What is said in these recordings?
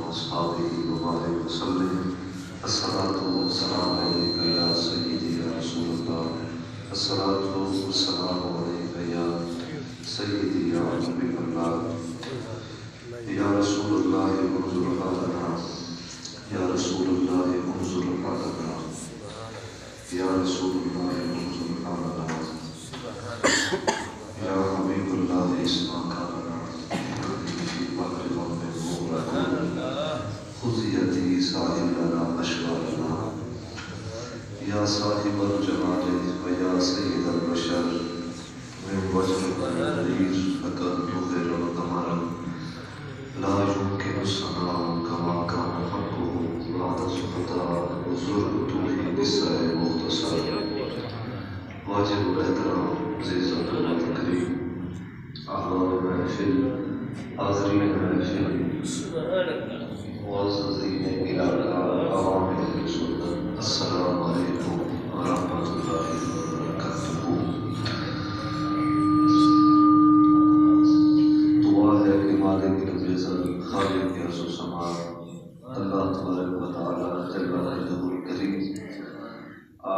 وأصحابه وبارك وسلم. الصلاة والسلام عليك يا سيدي يا رسول الله. الصلاة والسلام عليك يا سيدي يا حبيب الله. يا رسول الله انظر حالنا، يا رسول الله انظر حالنا، يا رسول الله انظر حالنا، يا حبيب الله اسمع قالنا. في بحر غم مغرق خذ يدي ساحلنا أشوارنا. يا صاحب الجمال ويا سيد البشر من وجهك النذير لقد نظر القمر لا يمكن الصناع كما كان حقه بعد السلطان وزرت بالسعي مختصر. واجب الاحترام عزیزت التکریم احباب محفل حاضرین محفل معززین علاقہ عوام سنت، السلام علیکم ورحمۃ اللہ وبرکاتہ۔ دعا ہے کہ مالک العزت خالق عرش و سماع اللہ تبارک و تعالی جل مجدہ الکریم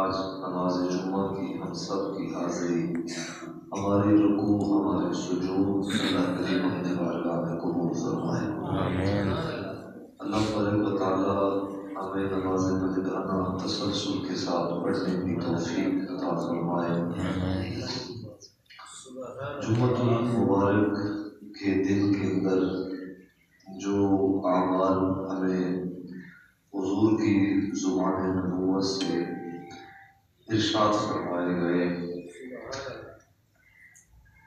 آج نماز جمعہ کی ہم سب کی حاضری، ہماری رکوع، ہمارے سجود اللہ کریم اپنے بارگاہ میں قبول فرمائے۔ آمین۔ اللہ تبارک و تعالی ہمیں نماز مجدانہ تسلسل کے ساتھ پڑھنے کی توفیق عطا فرمائے۔ جمعۃ المبارک کے دن کے اندر جو اعمال ہمیں حضور کی زبان نبوت سے ارشاد فرمائے گئے،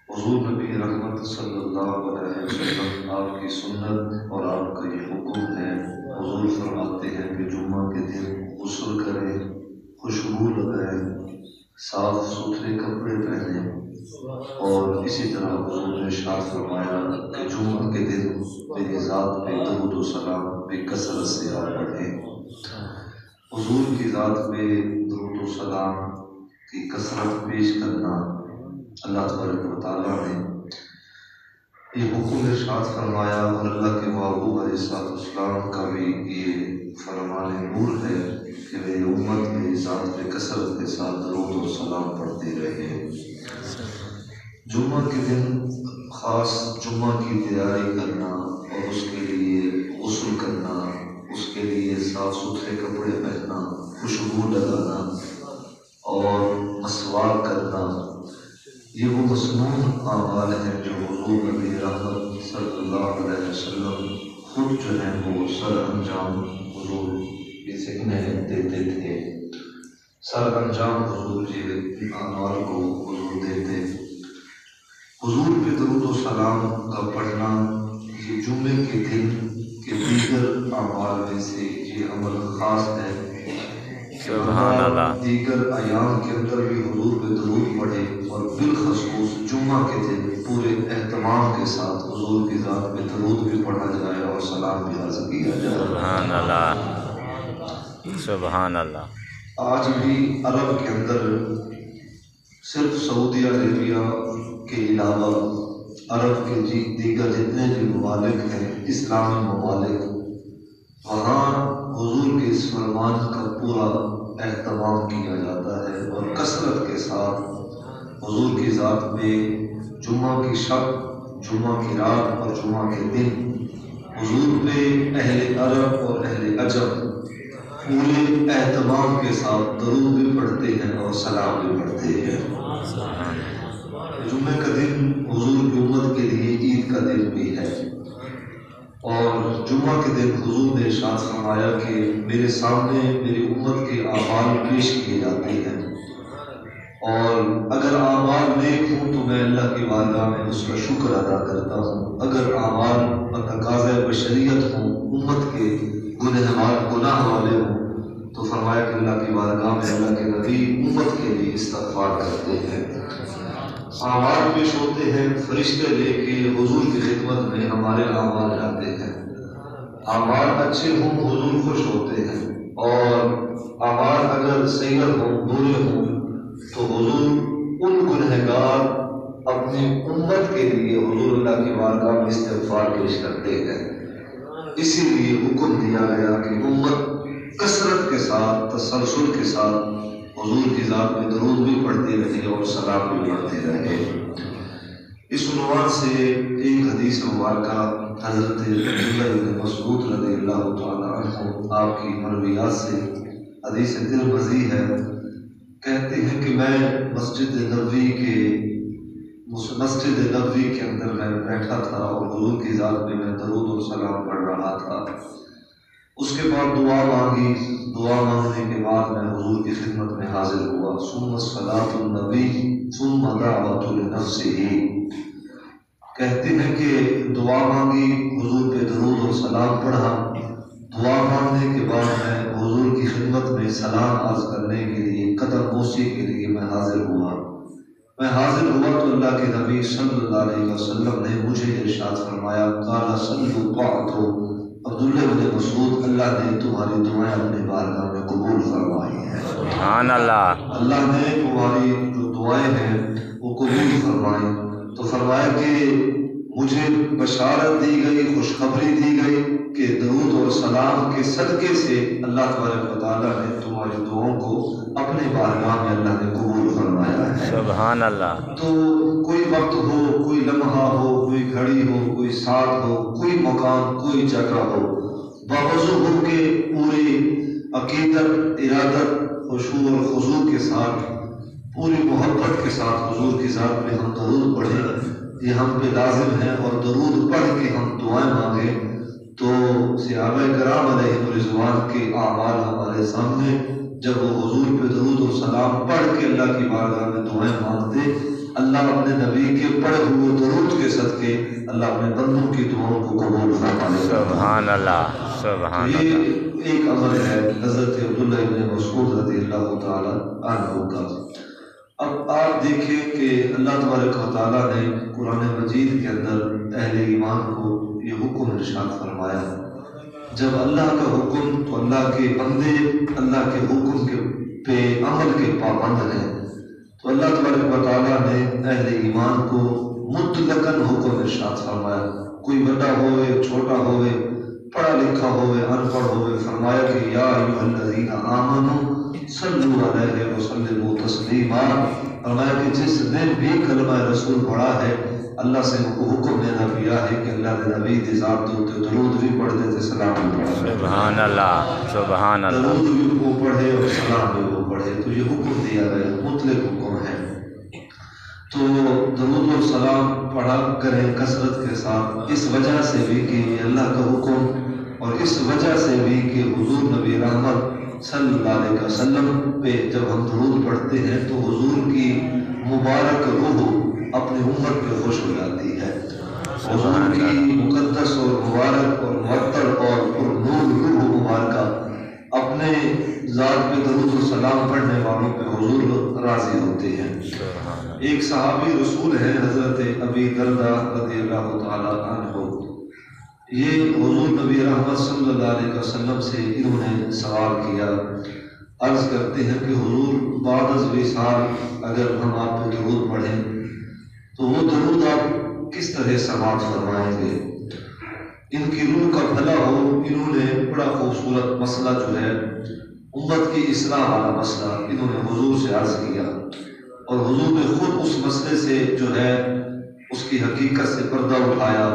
حضور نبی رحمت صلی اللہ علیہ وسلم آپ کی سنت اور آپ کا یہ حکم ہے۔ حضور فرماتے ہیں کہ جمعہ کے دن غسل کریں، خوشبو لگائیں، صاف ستھرے کپڑے پہنیں، اور اسی طرح حضور نے ارشاد فرمایا کہ جمعہ کے دن میری ذات پہ درود و سلام بے کثرت سے آپ پڑھیں۔ حضور کی ذات پہ درود و سلام کی کثرت پیش کرنا اللہ تبارک و تعالیٰ نے یہ حکم ارشاد فرمایا، اور اللہ کے محبوب علیہ السلام کا بھی یہ فرمان نور ہے کہ میری امت میری ذات پہ کثرت کے ساتھ درود و سلام پڑھتے رہے۔ جمعہ کے دن خاص جمعہ کی تیاری کرنا اور اس کے لیے غسل کرنا، اس کے لیے صاف ستھرے کپڑے پہننا، خوشبو لگانا اور مسواک کرنا، یہ وہ مسنون اعمال ہیں جو حضور نبی رحمت صلی اللہ علیہ وسلم خود جو ہیں وہ سر انجام حضور اسے انہیں دیتے تھے۔ سر انجام حضور یہ اعمال کو حضور دیتے۔ حضور پہ درود و سلام کا پڑھنا یہ جمعے کے دن کے دیگر اعمال میں سے یہ عمل خاص ہے کہ دیگر ایام کے اندر بھی حضور پہ درود پڑھے، اور بالخصوص جمعہ کے دن پورے اہتمام کے ساتھ حضور کی ذات پہ درود بھی پڑھا جائے اور سلام بھی عرض کیا جائے۔ سبحان اللہ، سبحان اللہ۔ آج بھی عرب کے اندر صرف سعودی عربیہ کے علاوہ عرب کے دیگر جتنے بھی ممالک ہیں اسلامی ممالک، وہاں حضور کے اس فرمان کا پورا اہتمام کیا جاتا ہے، اور کثرت کے ساتھ حضور کی ذات میں جمعہ کی شب، جمعہ کی رات اور جمعہ کے دن حضور پہ اہل عرب اور اہل عجم پورے اہتمام کے ساتھ درود بھی پڑھتے ہیں اور سلام بھی پڑھتے ہیں۔ جمعہ کا دن حضور کی امت کے لیے عید کا دن بھی ہے، اور جمعہ کے دن حضور نے ارشاد فرمایا کہ میرے سامنے میری امت کے اعمال پیش کیے جاتے ہیں، اور اگر اعمال نیک ہوں تو میں اللہ کی بارگاہ میں اس کا شکر ادا کرتا ہوں، اگر اعمال بتقاضۂ بشریت ہوں، امت کے گناہ والے ہوں، تو فرمایا کہ اللہ کی بارگاہ میں اللہ کے نبی امت کے لیے استغفار کرتے ہیں۔ اعمال پیش ہوتے ہیں، فرشتے لے کے حضور کی خدمت میں ہمارے اعمال جاتے ہیں۔ اعمال اچھے ہوں حضور خوش ہوتے ہیں، اور اعمال اگر سیئر ہوں، برے ہوں، تو حضور ان گنہگار اپنی امت کے لیے حضور اللہ کی بارگاہ میں استغفار پیش کرتے ہیں۔ اسی لیے حکم دیا گیا کہ امت کثرت کے ساتھ تسلسل کے ساتھ حضور کی ذات میں درود بھی پڑھتی رہے اور سلام بھی پڑھتے رہے۔ اس عنوان سے ایک حدیث مبارکہ حضرت عبداللہ بن مسعود رضی اللہ تعالیٰ عنہ آپ کی مرویات سے حدیث ترمذی ہے، کہتے ہیں کہ میں مسجد نبوی کے اندر میں بیٹھا تھا اور حضور کی ذات میں درود اور سلام پڑھ رہا تھا۔ اس کے بعد دعا مانگی، دعا مانگنے کے بعد میں حضور کی خدمت میں حاضر ہوا۔ ثم صلاۃ النبی ثم دعوۃ لنفسہ، کہتے ہیں کہ دعا مانگی، حضور پہ درود اور سلام پڑھا، دعا مانگنے کے بعد میں حضور کی خدمت میں سلام عرض کرنے کے لیے قدم بوسی کے لیے میں حاضر ہوا تو اللہ کے نبی صلی اللہ علیہ وسلم نے مجھے ارشاد فرمایا، قال صلوا طاعتو، عبداللہ بن مسعود، اللہ نے تمہاری دعائیں اپنے بارگاہ میں قبول فرمائی ہیں۔ سبحان اللہ۔ اللہ نے تمہاری جو دعائیں ہیں وہ قبول فرمائی۔ تو فرمایا کہ مجھے بشارت دی گئی، خوشخبری دی گئی کہ درود اور سلام کے صدقے سے اللہ تبارک و تعالیٰ نے تمہاری دعاؤں کو اپنے بارگاہ میں اللہ نے قبول فرمایا ہے۔ سبحان اللہ۔ تو کوئی وقت ہو، کوئی لمحہ ہو، کوئی گھڑی ہو، کوئی ساتھ ہو، کوئی مکان، کوئی جگہ ہو، باوضو ہو کے پوری عقیدت، ارادت، خشوع اور خضوع کے ساتھ، پوری محبت کے ساتھ حضور کی ذات میں ہم درود پڑھیں، یہ ہم پہ لازم ہے۔ اور درود پڑھ کے ہم دعائیں مانگیں تو صحابہ کرام علیہ رضوان کے اعمال ہمارے سامنے، جب وہ حضور پہ درود و سلام پڑھ کے اللہ کی بارگاہ میں دعائیں مانگتے، اللہ اپنے نبی کے پڑھے ہوئے درود کے صدقے اللہ اپنے بندوں کی دعاؤں کو قبول فرما لیتا ہے۔ سبحان اللہ، سبحان اللہ۔ یہ ایک عمل ہے حضرت عبداللہ بن مسعود رضی اللہ تعالیٰ عنہ کا۔ اب آپ دیکھیں کہ اللہ تبارک و تعالیٰ نے قرآن مجید کے اندر اہل ایمان کو یہ حکم ارشاد فرمایا، جب اللہ کا حکم تو اللہ کے بندے اللہ کے حکم کے پہ عمل کے پابند ہیں، تو اللہ تبارک و تعالیٰ نے اہل ایمان کو مطلقاً حکم ارشاد فرمایا، کوئی بڑا ہوئے چھوٹا ہوئے، پڑھا لکھا ہوئے ان پڑھ ہوئے، فرمایا کہ یا ایھا الذین آمنوا صلوا علیہ وسلموا تسلیما، فرمایا کہ جس نے بھی کلمہ رسول پڑھا ہے اللہ سے حکم دینا کیا ہے کہ اللہ نے نبی دی ذات دے درود بھی پڑھ دیتے، سلام بھی پڑھتے۔ سبحان اللہ، سبحان اللہ۔ درود بھی وہ پڑھے اور سلام بھی وہ پڑھے، تو یہ حکم دیا گیا، مطلق حکم ہے۔ تو درود اور سلام پڑھا کریں کثرت کے ساتھ، اس وجہ سے بھی کہ یہ اللہ کا حکم، اور اس وجہ سے بھی کہ حضور نبی رحمت صلی اللہ علیہ وسلم پہ جب ہم درود پڑھتے ہیں تو حضور کی مبارک روح اپنی امت پہ خوش ہو جاتی ہے۔ حضور کی مقدس اور مبارک اور معطر اور نور روح مبارکہ اپنے ذات پہ درود و سلام پڑھنے والوں پہ حضور راضی ہوتے ہیں۔ ایک صحابی رسول ہے حضرت ابی دردہ رضی اللہ تعالیٰ عنہ، یہ حضور نبی رحمت صلی اللہ علیہ وسلم سے انہوں نے سوال کیا، عرض کرتے ہیں کہ حضور بعد از وصال اگر ہم آپ پہ درود پڑھیں تو وہ درود آپ کس طرح سماعت فرمائیں گے؟ ان کی روح کا بھلا ہو، انہوں نے بڑا خوبصورت مسئلہ جو ہے امت کی اصلاح والا مسئلہ انہوں نے حضور سے عرض کیا، اور حضور نے خود اس مسئلے سے جو ہے اس کی حقیقت سے پردہ اٹھایا،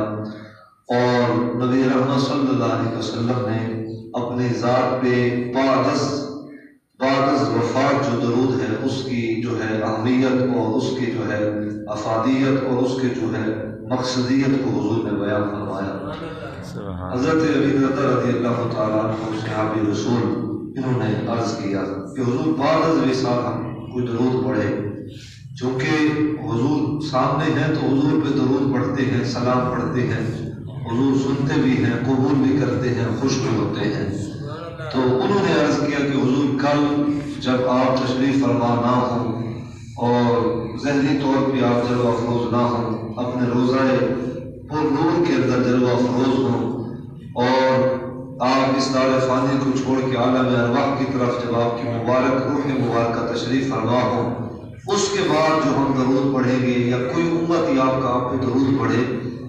اور نبی رحمت صلی اللہ علیہ وسلم نے اپنی ذات پہ بعد از وفات جو درود ہے اس کی جو ہے اہمیت اور اس کی جو ہے افادیت اور اس کے جو ہے مقصدیت کو حضور نے بیان فرمایا۔ حضرت ابی دردہ رضی اللہ تعالیٰ عنہ صحابی رسول، انہوں نے عرض کیا کہ حضور بعد از وصال ہم کوئی درود پڑھے، چونکہ حضور سامنے ہیں تو حضور پہ درود پڑھتے ہیں، سلام پڑھتے ہیں، حضور سنتے بھی ہیں، قبول بھی کرتے ہیں، خوش بھی ہوتے ہیں۔ تو انہوں نے عرض کیا کہ حضور کل جب آپ تشریف فرما نہ ہوں اور ذہنی طور پہ آپ جلوہ افروز نہ ہوں، اپنے روضہ پر نور کے اندر جلوہ افروز ہوں، اور آپ اس دار فانی کو چھوڑ کے عالم ارواح کی طرف جب آپ کی مبارک روح مبارکہ تشریف فرما ہو، اس کے بعد جو ہم درود پڑھیں گے یا کوئی امت یا آپ کا آپ پہ درود پڑھے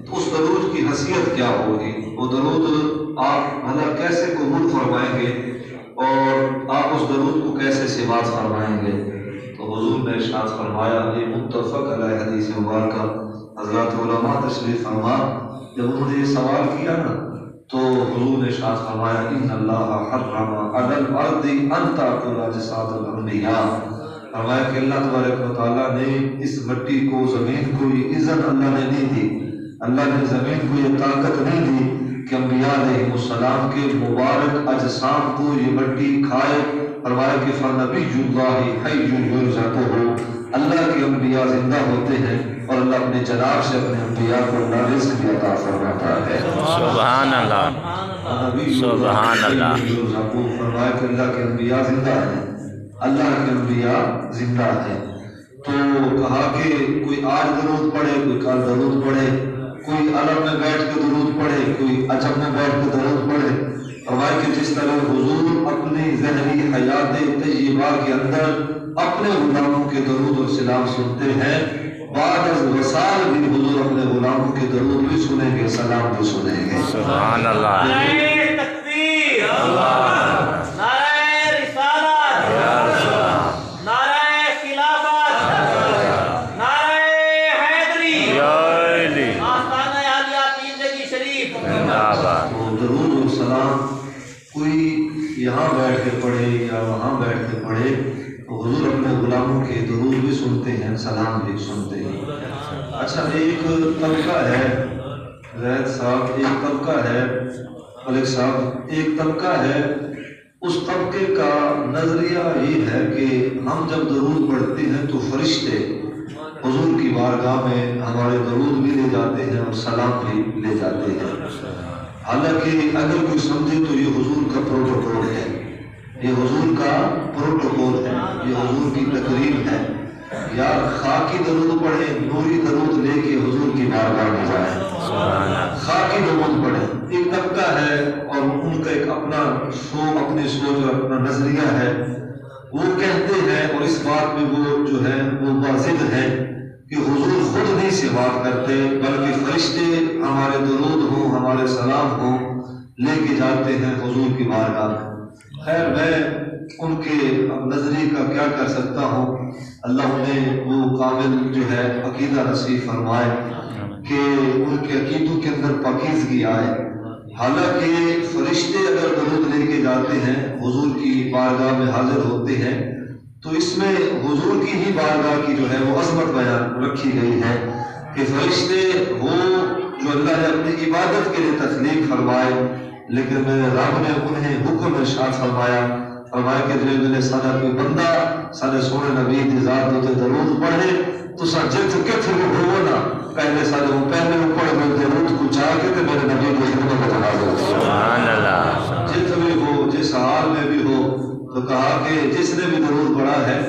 تو اس درود کی حیثیت کیا ہوگی؟ وہ درود آپ بھلا کیسے قبول فرمائیں گے اور آپ اس درود کو کیسے سماعت فرمائیں گے؟ تو حضور نے ارشاد فرمایا، یہ متفق علیہ حدیث مبارکہ، حضرات علماء تشریف فرما جب انہوں نے یہ سوال کیا نا تو حضور نے ارشاد فرمایا، ان اللہ حرم علی الارض ان تاکل اجساد الانبیاء، فرمایا کہ اللہ تبارک و تعالیٰ نے اس مٹی کو، زمین کو یہ اذن اللہ نے نہیں دی، اللہ نے زمین کو یہ طاقت نہیں دی کہ انبیاء علیہ السلام کے مبارک اجسام کو یہ مٹی کھائے۔ فرمایا کہ فنبی اللہ حی یرزقہ، اللہ کے انبیاء زندہ ہوتے ہیں اور اللہ اپنے جناب سے اپنے انبیاء کو اللہ رزق بھی عطا فرماتا ہے۔ سبحان اللہ، سبحان اللہ۔ فرمایا کہ اللہ کے انبیاء زندہ ہیں، اللہ کے انبیاء زندہ ہیں۔ تو کہا کہ کوئی آج درود پڑھے، کوئی کل درود پڑھے، کوئی عرب میں بیٹھ کے درود پڑھے، کوئی عجم میں بیٹھ کے درود پڑھے۔ فرمایا کہ جس طرح حضور اپنی ذہنی حیات طیبہ کے اندر اپنے غلاموں کے درود اور سلام سنتے ہیں، بعد از وصال بھی حضور اپنے غلاموں کے درود بھی سنیں گے، سلام بھی سنیں گے۔ سبحان اللہ، نعرہ تکبیر، نعرہ رسالت، نعرہ خلافت، نعرہ حیدری، آستانہ عالیہ پیر جگی شریف۔ تو درود اور سلام کوئی یہاں بیٹھ کے پڑھے یا وہاں بیٹھ کے پڑھے تو حضور اپنے غلاموں کے درود بھی سنتے ہیں، سلام بھی سنتے ہیں۔ اچھا، ایک طبقہ ہے زید صاحب، ایک طبقہ ہے ملک صاحب، ایک طبقہ ہے، اس طبقے کا نظریہ یہ ہے کہ ہم جب درود پڑھتے ہیں تو فرشتے حضور کی بارگاہ میں ہمارے درود بھی لے جاتے ہیں اور سلام بھی لے جاتے ہیں۔ حالانکہ اگر کوئی سمجھے تو یہ حضور کا پروٹوکول ہے، یہ حضور کا پروٹوکول ہے، یہ حضور کی تقریب ہے۔ یار خاکی درود پڑھے، نوری درود لے کے حضور کی بارگاہ میں جائیں، خاکی درود پڑھیں۔ ایک طبقہ ہے اور ان کا ایک اپنا اپنی سوچ اور اپنا نظریہ ہے، وہ کہتے ہیں اور اس بات میں وہ جو ہے وہ واضح ہے کہ حضور خود نہیں سماعت کرتے بلکہ فرشتے ہمارے درود ہوں، ہمارے سلام ہوں لے کے جاتے ہیں حضور کی بارگاہ میں۔ خیر، میں ان کے نظریے کا کیا کر سکتا ہوں، اللہ نے وہ کامل جو ہے عقیدہ نصیب فرمائے کہ ان کے عقیدوں کے اندر پاکیزگی آئے۔ حالانکہ فرشتے اگر درود لے کے جاتے ہیں، حضور کی بارگاہ میں حاضر ہوتے ہیں، تو اس میں حضور کی ہی بارگاہ کی جو ہے وہ عظمت بیان رکھی گئی ہے کہ فرشتے وہ جو اللہ نے اپنی عبادت کے لیے تخلیق فرمائے، لیکن میرے رب نے انہیں حکم ارشاد فرمایا کہ جو میرے سارا کوئی بندہ سارے سونے نبی دی ذات ہوتے درود پڑھے تو سا جت کت ہو نا پہلے سارے وہ پہلے اوپر میں درود کو چاہ کے تے میرے نبی کی خدمت میں حاضر ہو۔ سبحان اللہ، جت بھی ہو، جس حال میں بھی ہو، تو کہا کہ جس نے بھی درود پڑھا ہے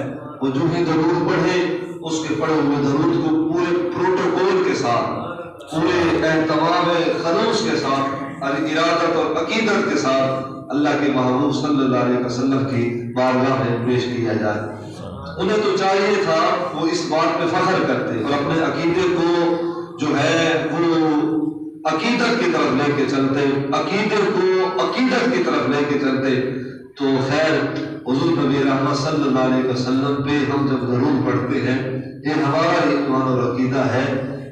وہ جو ہی درود پڑھے اس کے پڑھے ہوئے درود کو پورے پروٹوکول کے ساتھ، پورے اہتمام خلوص کے ساتھ اور ارادت اور عقیدت کے ساتھ اللہ کے محبوب صلی اللہ علیہ وسلم کی بارگاہ میں پیش کیا جائے۔ انہیں تو چاہیے تھا وہ اس بات پہ فخر کرتے اور اپنے عقیدے کو جو ہے وہ عقیدت کی طرف لے کے چلتے، عقیدے کو عقیدت کی طرف لے کے چلتے۔ تو خیر، حضور نبی رحمت صلی اللہ علیہ وسلم پہ ہم جب درود پڑھتے ہیں، یہ ہمارا ایمان اور عقیدہ ہے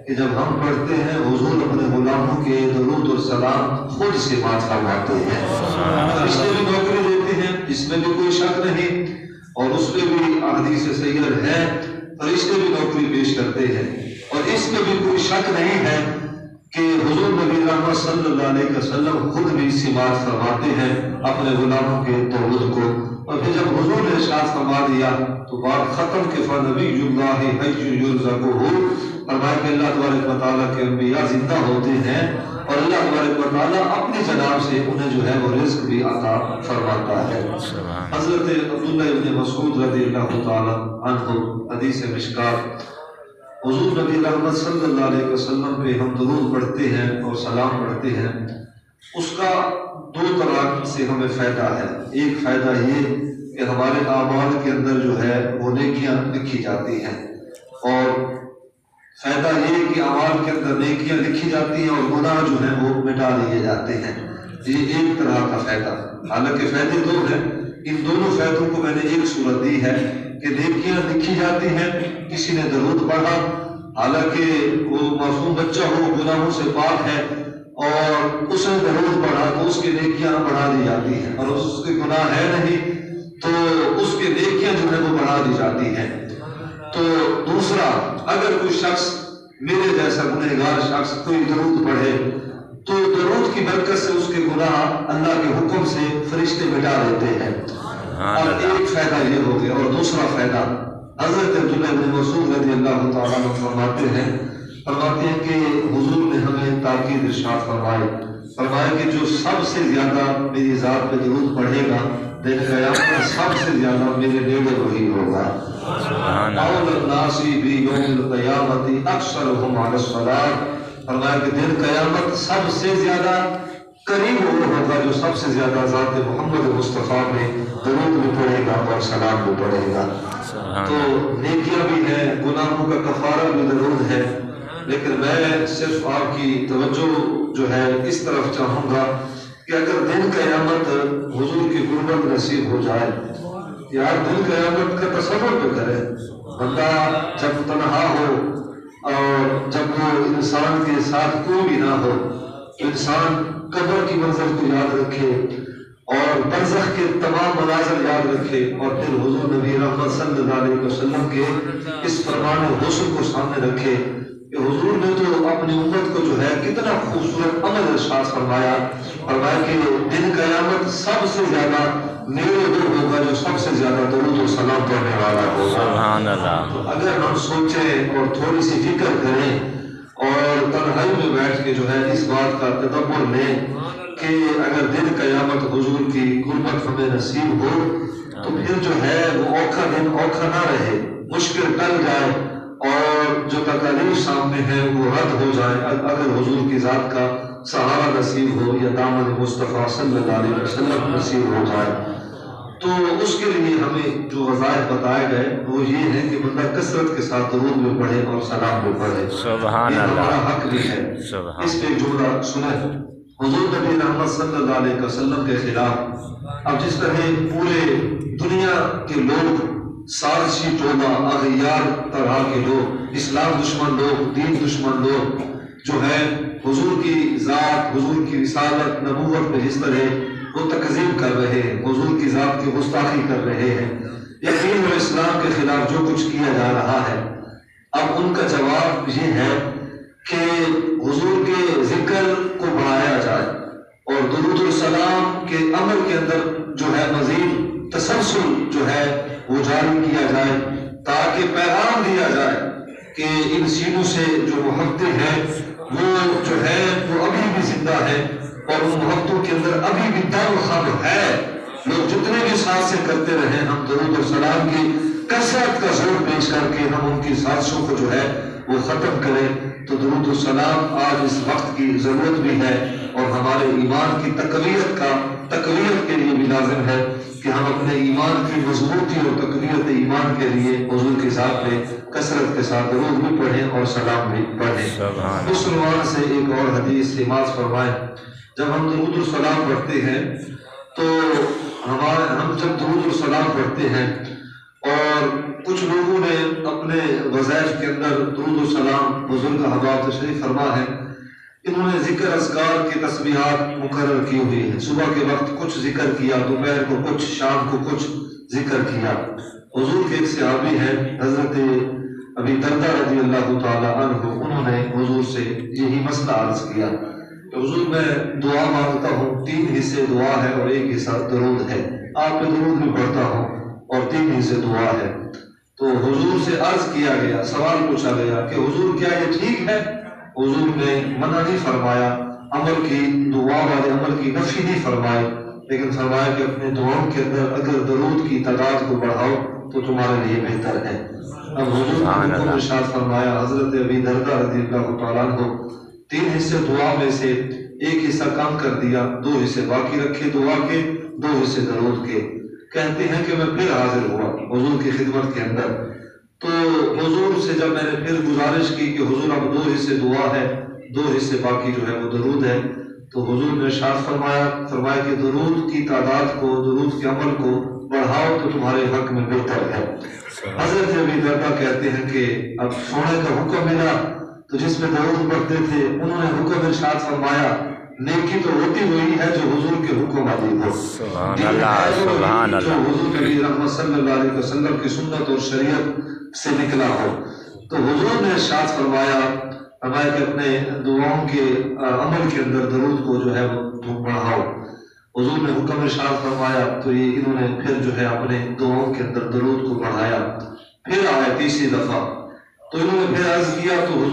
کہ جب ہم پڑھتے ہیں حضور اپنے غلاموں کے درود اور سلام خود سے بات فرماتے ہیں۔ فرشتے بھی نوکری دیتے ہیں، اس میں بھی کوئی شک نہیں، اور اس میں بھی احادیث سید ہے، فرشتے بھی نوکری پیش کرتے ہیں، اور اس میں بھی کوئی شک نہیں ہے کہ حضور نبی رحمت صلی اللہ علیہ وسلم خود بھی سماعت فرماتے ہیں اپنے غلاموں کے درود کو۔ اور پھر جب حضور نے ارشاد فرما دیا تو بات ختم کہ فنبی اللہ حی یرزقہ، فرمایا کہ اللہ تبارک و تعالیٰ کے انبیاء زندہ ہوتے ہیں اور اللہ تبارک و تعالیٰ اپنی جناب سے انہیں جو ہے وہ رزق بھی عطا فرماتا ہے۔ حضرت عبداللہ ابن مسعود رضی اللہ تعالیٰ عنہ، حدیث مشکات، حضور نبی رحمت صلی اللہ علیہ وسلم پہ ہم درود پڑھتے ہیں اور سلام پڑھتے ہیں، اس کا دو طرح سے ہمیں فائدہ ہے۔ ایک فائدہ یہ کہ ہمارے اعمال کے اندر جو ہے وہ نیکیاں لکھی جاتی ہیں، اور فائدہ یہ کہ اعمال کے اندر نیکیاں لکھی جاتی ہیں اور گناہ جو ہیں وہ مٹا دیے جاتے ہیں۔ یہ ایک طرح کا فائدہ، حالانکہ فائدے دو ہیں، ان دونوں فائدوں کو میں نے ایک صورت دی ہے کہ نیکیاں لکھی جاتی ہیں، کسی نے درود پڑھا حالانکہ وہ معصوم بچہ ہو، گناہوں سے پاک ہے، اور اس نے درود پڑھا تو اس کی نیکیاں بڑھا دی جاتی ہیں، اور اس کے گناہ ہے نہیں تو اس کی نیکیاں جو ہے وہ بڑھا دی جاتی ہیں۔ تو دوسرا، اگر کوئی شخص میرے جیسا گنہگار شخص کوئی درود پڑھے تو درود کی برکت سے اس کے گناہ اللہ کے حکم سے فرشتے مٹا دیتے ہیں، اور ایک فائدہ یہ ہو گیا۔ اور دوسرا فائدہ، حضرت عبداللہ بن مسعود رضی اللہ تعالیٰ عنہ فرماتے ہیں کہ حضور نے ہمیں تاکید ارشاد فرمایا کہ جو سب سے زیادہ میری ذات پہ درود پڑھے گا دن قیامت سب سے زیادہ میرے نیڑے وہی ہوگا۔ اول الناس بیوم القیامت اکثرهم علی الصلاۃ، فرمایا کہ دن قیامت سب سے زیادہ قریب وہ ہوگا جو سب سے زیادہ ذات محمد مصطفیٰ میں درود بھی پڑھے گا اور سلام بھی پڑھے گا۔ تو نیکیاں بھی ہیں، گناہوں کا کفارہ بھی درود ہے، لیکن میں صرف آپ کی توجہ جو ہے اس طرف چاہوں گا کہ اگر دن قیامت حضور کی قربت نصیب ہو جائے، یار دن قیامت کا تصور تو کرے، بندہ جب تنہا ہو اور جب وہ انسان کے ساتھ کوئی بھی نہ ہو، انسان قبر کی منظر کو یاد رکھے اور برزخ کے تمام مناظر یاد رکھے، اور پھر حضور نبی رحمت صلی اللہ علیہ وسلم کے اس فرمان حسن کو سامنے رکھے کہ حضور نے تو اپنی امت کو جو ہے کتنا خوبصورت عمل ارشاد فرمایا کہ دن قیامت سب سے زیادہ میرے دو ہوگا جو سب سے زیادہ درود و سلام پڑھنے والا ہوگا۔ سبحان اللہ۔ تو اگر ہم سوچیں اور تھوڑی سی فکر کریں اور تنہائی میں بیٹھ کے جو ہے اس بات کا تدبر لیں کہ اگر دن قیامت حضور کی قربت ہمیں نصیب ہو تو پھر جو ہے وہ اوکھا دن اوکھا نہ رہے، مشکل ٹل جائے اور جو تکالیف سامنے ہے وہ رد ہو جائے، اگر حضور کی ذات کا سہارا نصیب ہو یا دامن مصطفیٰ صلی اللہ علیہ وسلم نصیب ہو جائے۔ تو اس کے لیے ہمیں جو وظائف بتائے گئے وہ یہ ہے کہ بندہ کثرت کے ساتھ درود بھی پڑھے اور سلام بھی پڑھے، سبحان یہ اللہ، ہمارا حق بھی ہے۔ اس پہ ایک جملہ سنیں، حضور نبی رحمت صلی اللہ علیہ وسلم کے خلاف اب جس طرح پورے دنیا کے لوگ، سازشی ٹولہ، اغیار طرح کے لوگ، اسلام دشمن لوگ، دین دشمن لوگ جو ہے حضور کی ذات، حضور کی رسالت، نبوت میں جس طرح وہ تکذیب کر رہے ہیں، حضور کی ذات کی گستاخی کر رہے ہیں، یقین اور اسلام کے خلاف جو کچھ کیا جا رہا ہے، اب ان کا جواب یہ ہے کہ حضور کے ذکر کو بڑھایا جائے اور درود السلام کے عمل کے اندر جو ہے مزید تسلسل جو ہے وہ جاری کیا جائے، تاکہ پیغام دیا جائے کہ ان سینوں سے جو محبتیں ہیں وہ جو ہے وہ ابھی بھی زندہ ہے، اور ان محبتوں کے اندر ابھی بھی دم خم ہے۔ لوگ جتنے بھی سازشیں کرتے رہے، ہم درود السلام کی کثرت کا زور پیش کر کے ہم ان کی سازشوں کو جو ہے وہ ختم کریں۔ تو درود السلام آج اس وقت کی ضرورت بھی ہے، اور ہمارے ایمان کی تقویت کے لیے بھی لازم ہے کہ ہم اپنے ایمان کی مضبوطی اور تقویت ایمان کے لیے حضور کے ذات میں کثرت کے ساتھ درود بھی پڑھیں اور سلام بھی پڑھیں۔ اس عنوان سے ایک اور حدیث سماعت فرمائیں، جب ہم درود السلام پڑھتے ہیں تو ہم جب درود السلام پڑھتے ہیں، اور کچھ لوگوں نے اپنے وظائف کے اندر درود السلام بزرگ احباب تشریف فرما ہے، انہوں نے ذکر اذکار کی تسبیحات مقرر کی ہوئی ہے، صبح کے وقت کچھ ذکر کیا، دوپہر کو کچھ، شام کو کچھ ذکر کیا۔ حضور کے ایک صحابی ہیں حضرت ابی دردہ رضی اللہ تعالی عنہ، انہوں نے حضور سے یہی مسئلہ عرض کیا کہ حضور میں دعا مانگتا ہوں، 3 حصے دعا ہے اور 1 حصہ درود ہے، آپ پہ درود بھی پڑھتا ہوں اور 3 حصے دعا ہے۔ تو حضور سے عرض کیا گیا، سوال پوچھا گیا کہ حضور کیا یہ ٹھیک ہے؟ حضور نے منع نہیں فرمایا، عمل کی دعا والے عمل کی نفی نہیں فرمائی، لیکن فرمایا کہ اپنے دعاؤں کے اندر اگر درود کی تعداد کو بڑھاؤ تو تمہارے لیے بہتر ہے۔ اب حضور نے حکم ارشاد فرمایا، حضرت ابی دردہ رضی اللہ تعالیٰ عنہ 3 حصے دعا میں سے 1 حصہ کم کر دیا، 2 حصے باقی رکھے دعا کے، 2 حصے درود کے۔ کہتے ہیں کہ میں پھر حاضر ہوا حضور کی خدمت کے اندر، تو حضور سے جب میں نے پھر گزارش کی کہ حضور اب 2 حصے دعا ہے، 2 حصے باقی جو ہے وہ درود ہے، تو حضور نے ارشاد فرمایا کہ درود کی تعداد کو، درود کے عمل کو بڑھاؤ تو تمہارے حق میں بہتر ہے۔ حضرت ابی درداء کہتے ہیں کہ اب سونے کا حکم ملا تو جس میں درود پڑھتے تھے انہوں نے حکم ارشاد فرمایا نیکی تو ہوتی ہوئی ہے جو حضور کے حکم علی ہو، سبحان اللہ، سبحان جو اللہ، حضور نبی رحمت صلی اللہ علیہ وسلم کی سنت اور شریعت سے نکلا ہو۔ تو حضور نے ارشاد فرمایا کہ اپنے دعاؤں کے عمل کے اندر درود کو جو ہے وہ تم بڑھاؤ۔ حضور نے حکم ارشاد فرمایا تو یہ انہوں نے پھر جو ہے اپنے دعاؤں کے اندر درود کو بڑھایا۔ پھر آئے تیسری دفعہ تو انہوں نے پھر عرض کیا تو حضور